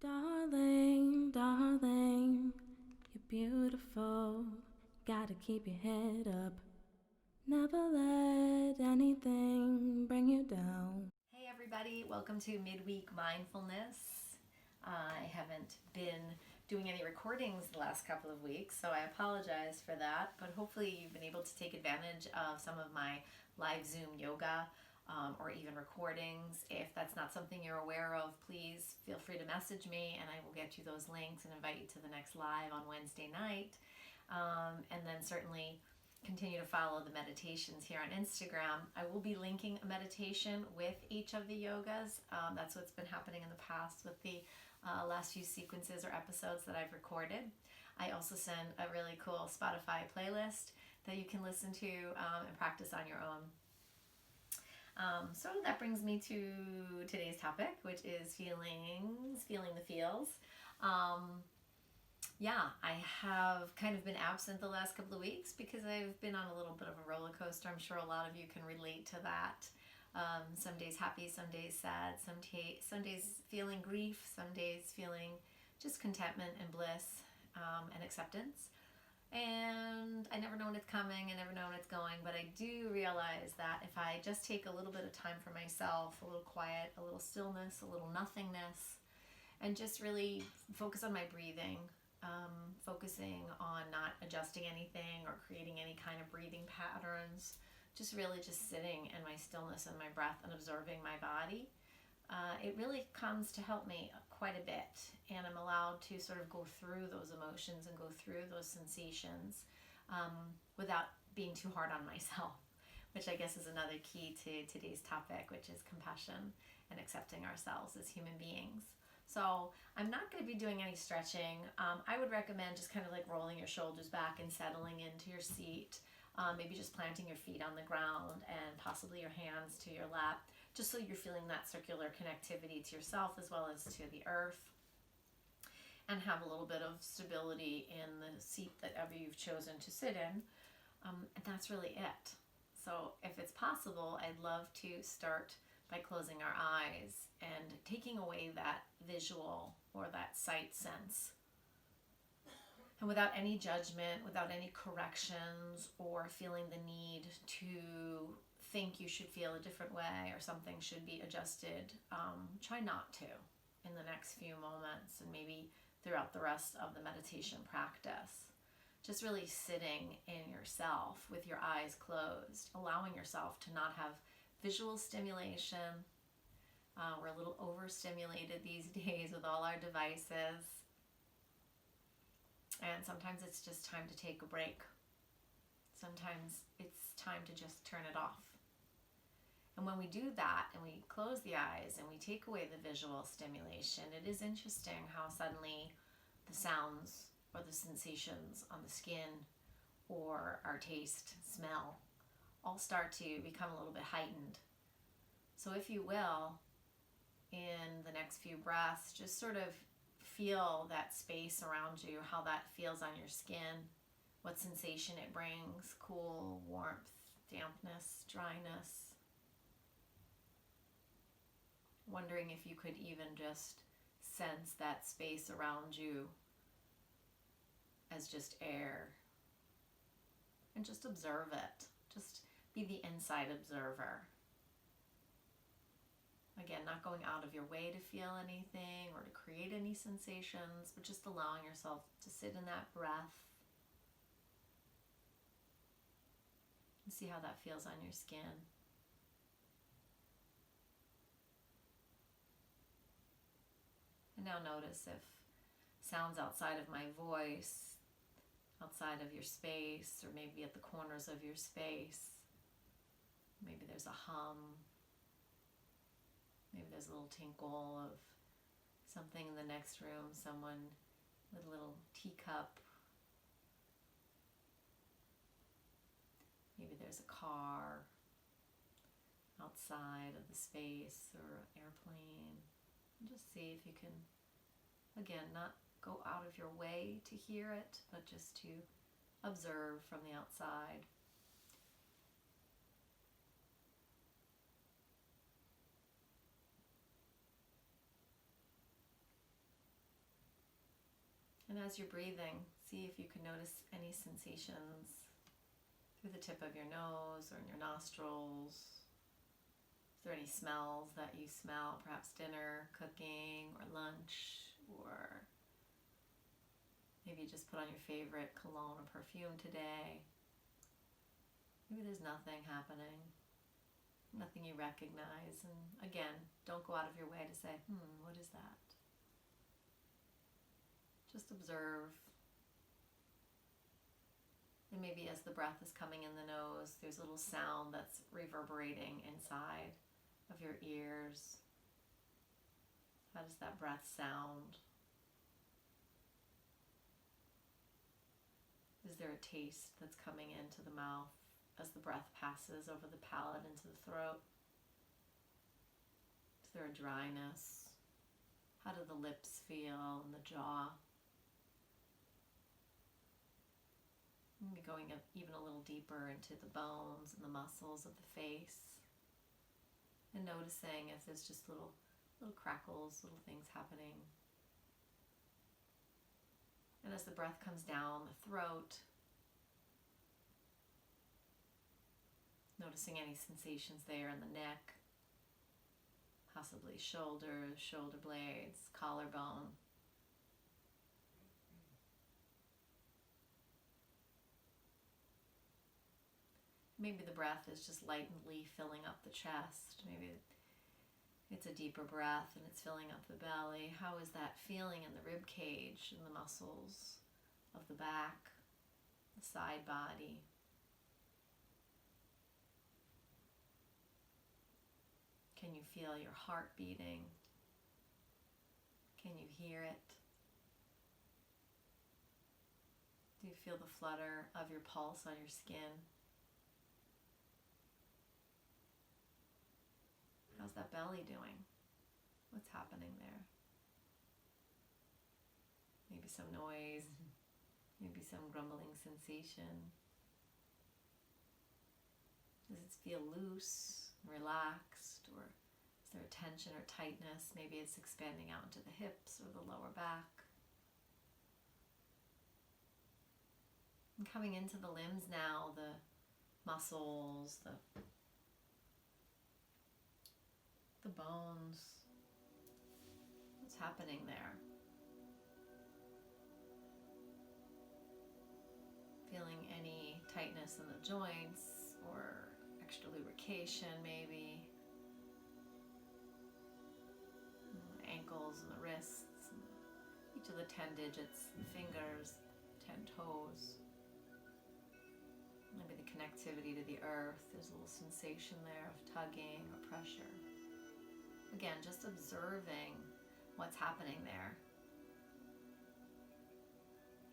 Darling, darling, you're beautiful. Gotta keep your head up. Never let anything bring you down. Hey everybody, welcome to Midweek Mindfulness. I haven't been doing any recordings the last couple of weeks, so I apologize for that, but hopefully you've been able to take advantage of some of my live Zoom yoga or even recordings. If that's not something you're aware of, please feel free to message me and I will get you those links and invite you to the next live on Wednesday night. And then certainly continue to follow the meditations here on Instagram. I will be linking a meditation with each of the yogas. That's what's been happening in the past with the last few sequences or episodes that I've recorded. I also send a really cool Spotify playlist that you can listen to and practice on your own. So that brings me to today's topic, which is feelings, feeling the feels. I have kind of been absent the last couple of weeks because I've been on a little bit of a roller coaster. I'm sure a lot of you can relate to that. Some days happy, some days sad, some days feeling grief, some days feeling just contentment and bliss and acceptance. And I never know when it's coming, I never know when it's going, but I do realize that if I just take a little bit of time for myself, a little quiet, a little stillness, a little nothingness, and just really focus on my breathing, focusing on not adjusting anything or creating any kind of breathing patterns, just really just sitting in my stillness and my breath and observing my body. It really comes to help me quite a bit, and I'm allowed to sort of go through those emotions and go through those sensations without being too hard on myself, which I guess is another key to today's topic, which is compassion and accepting ourselves as human beings. So I'm not going to be doing any stretching. I would recommend just kind of like rolling your shoulders back and settling into your seat. Maybe just planting your feet on the ground and possibly your hands to your lap, just so you're feeling that circular connectivity to yourself as well as to the earth, and have a little bit of stability in the seat that ever you've chosen to sit in. And that's really it. So if it's possible, I'd love to start by closing our eyes and taking away that visual or that sight sense. And without any judgment, without any corrections, or feeling the need to think you should feel a different way or something should be adjusted, try not to in the next few moments and maybe throughout the rest of the meditation practice. Just really sitting in yourself with your eyes closed, allowing yourself to not have visual stimulation. We're a little overstimulated these days with all our devices. And sometimes it's just time to take a break. Sometimes it's time to just turn it off. And when we do that and we close the eyes and we take away the visual stimulation, it is interesting how suddenly the sounds or the sensations on the skin or our taste, smell, all start to become a little bit heightened. So if you will, in the next few breaths, just sort of feel that space around you, how that feels on your skin, what sensation it brings, cool, warmth, dampness, dryness. Wondering if you could even just sense that space around you as just air. And just observe it. Just be the inside observer. Again, not going out of your way to feel anything or to create any sensations, but just allowing yourself to sit in that breath and see how that feels on your skin. And now notice if sounds outside of my voice, outside of your space, or maybe at the corners of your space, maybe there's a hum. Maybe there's a little tinkle of something in the next room, someone with a little teacup. Maybe there's a car outside of the space or an airplane. And just see if you can, again, not go out of your way to hear it, but just to observe from the outside. And as you're breathing, see if you can notice any sensations through the tip of your nose or in your nostrils. Is there any smells that you smell? Perhaps dinner, cooking, or lunch, or maybe you just put on your favorite cologne or perfume today. Maybe there's nothing happening, nothing you recognize. And again, don't go out of your way to say, what is that? Just observe. And maybe as the breath is coming in the nose, there's a little sound that's reverberating inside of your ears. How does that breath sound? Is there a taste that's coming into the mouth as the breath passes over the palate into the throat? Is there a dryness? How do the lips feel and the jaw? Maybe going even a little deeper into the bones and the muscles of the face, and noticing if there's just little crackles, little things happening. And as the breath comes down the throat, noticing any sensations there in the neck, possibly shoulders, shoulder blades, collarbone. Maybe the breath is just lightly filling up the chest. Maybe it's a deeper breath and it's filling up the belly. How is that feeling in the rib cage and the muscles of the back, the side body? Can you feel your heart beating? Can you hear it? Do you feel the flutter of your pulse on your skin? How's that belly doing? What's happening there? Maybe some noise, maybe some grumbling sensation. Does it feel loose, relaxed, or is there a tension or tightness? Maybe it's expanding out into the hips or the lower back. And coming into the limbs now, the muscles, the bones. What's happening there? Feeling any tightness in the joints or extra lubrication maybe. The ankles and the wrists, and each of the 10 digits, the fingers, 10 toes. Maybe the connectivity to the earth. There's a little sensation there of tugging or pressure. Again, just observing what's happening there.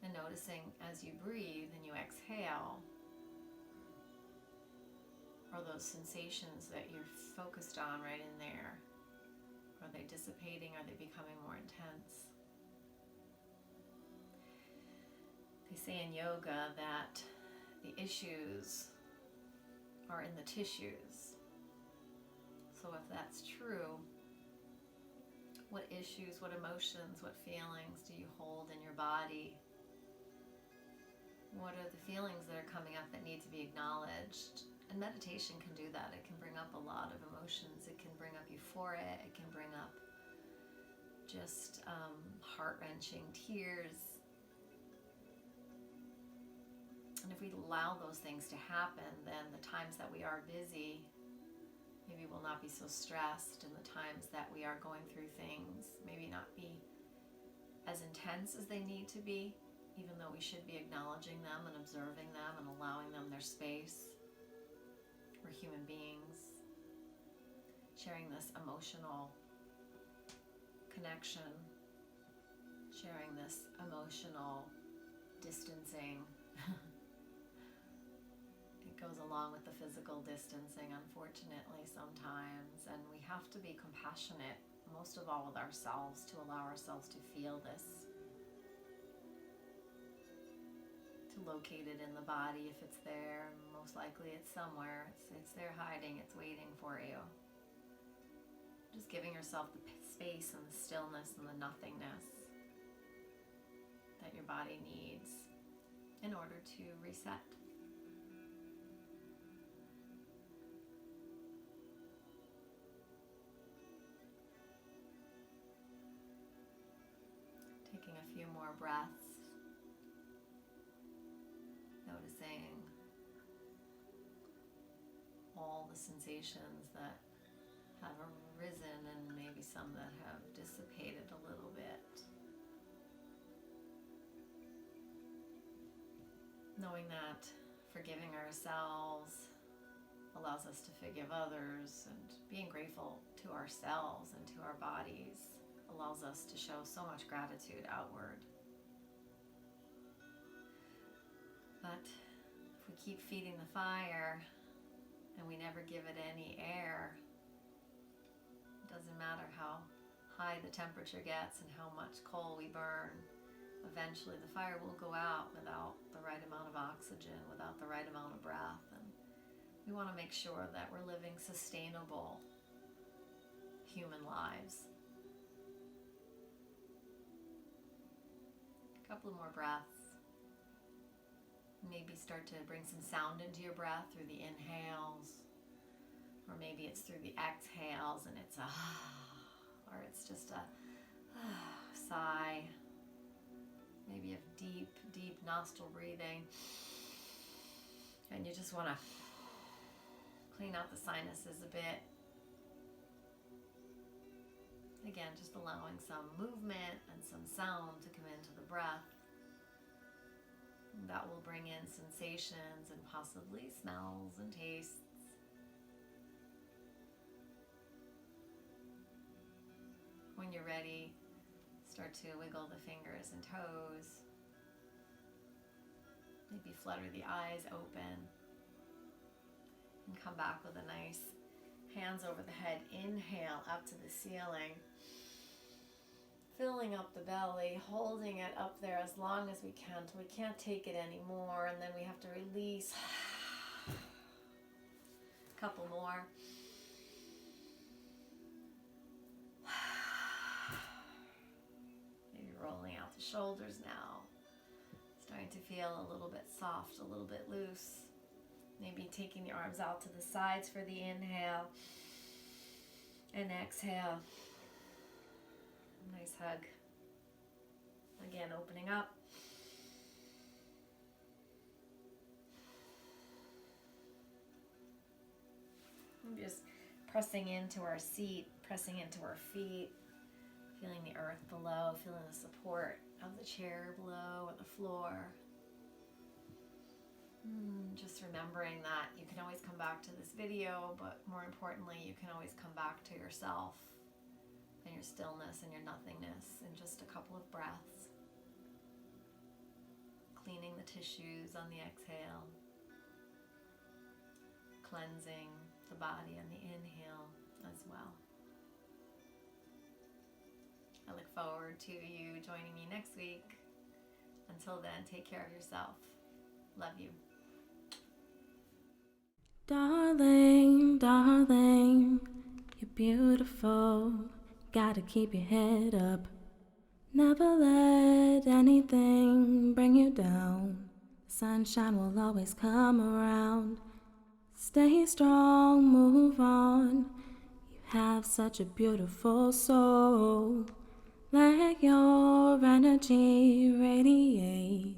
And noticing as you breathe and you exhale, are those sensations that you're focused on right in there? Are they dissipating? Are they becoming more intense? They say in yoga that the issues are in the tissues. So if that's true, what issues, what emotions, what feelings do you hold in your body? What are the feelings that are coming up that need to be acknowledged? And meditation can do that. It can bring up a lot of emotions. It can bring up euphoria. It can bring up just heart-wrenching tears. And if we allow those things to happen, then the times that we are busy, maybe we'll not be so stressed, and the times that we are going through things maybe not be as intense as they need to be, even though we should be acknowledging them and observing them and allowing them their space. We're human beings sharing this emotional connection, sharing this emotional distancing. It goes along with the physical distancing, unfortunately, sometimes, and we have to be compassionate, most of all with ourselves, to allow ourselves to feel this, to locate it in the body if it's there. Most likely it's somewhere. It's there hiding, it's waiting for you. Just giving yourself the space and the stillness and the nothingness. that your body needs in order to reset. Taking a few more breaths, noticing all the sensations that have arisen and maybe some that have dissipated a little bit. Knowing that forgiving ourselves allows us to forgive others, and being grateful to ourselves and to our bodies allows us to show so much gratitude outward. But if we keep feeding the fire and we never give it any air, it doesn't matter how high the temperature gets and how much coal we burn, eventually the fire will go out without the right amount of oxygen, without the right amount of breath. And we want to make sure that we're living sustainable human lives. A couple more breaths. Maybe start to bring some sound into your breath through the inhales, or maybe it's through the exhales and it's a or it's just a sigh. Maybe you have deep, deep nostril breathing and you just want to clean out the sinuses a bit. Again, just allowing some movement and some sound to come into the breath. That will bring in sensations and possibly smells and tastes. When you're ready, start to wiggle the fingers and toes. Maybe flutter the eyes open. And come back with a nice hands over the head. Inhale up to the ceiling. Filling up the belly, holding it up there as long as we can till we can't take it anymore, and then we have to release. A couple more. Maybe rolling out the shoulders now. Starting to feel a little bit soft, a little bit loose. Maybe taking the arms out to the sides for the inhale and exhale. Nice hug. Again, opening up. And just pressing into our seat, pressing into our feet, feeling the earth below, feeling the support of the chair below or the floor. Just remembering that you can always come back to this video, but more importantly, you can always come back to yourself and your stillness and your nothingness in just a couple of breaths. Cleaning the tissues on the exhale. Cleansing the body on the inhale as well. I look forward to you joining me next week. Until then, take care of yourself. Love you. Darling, darling, you're beautiful. Gotta keep your head up. Never let anything bring you down. Sunshine will always come around. Stay strong, move on. You have such a beautiful soul. Let your energy radiate.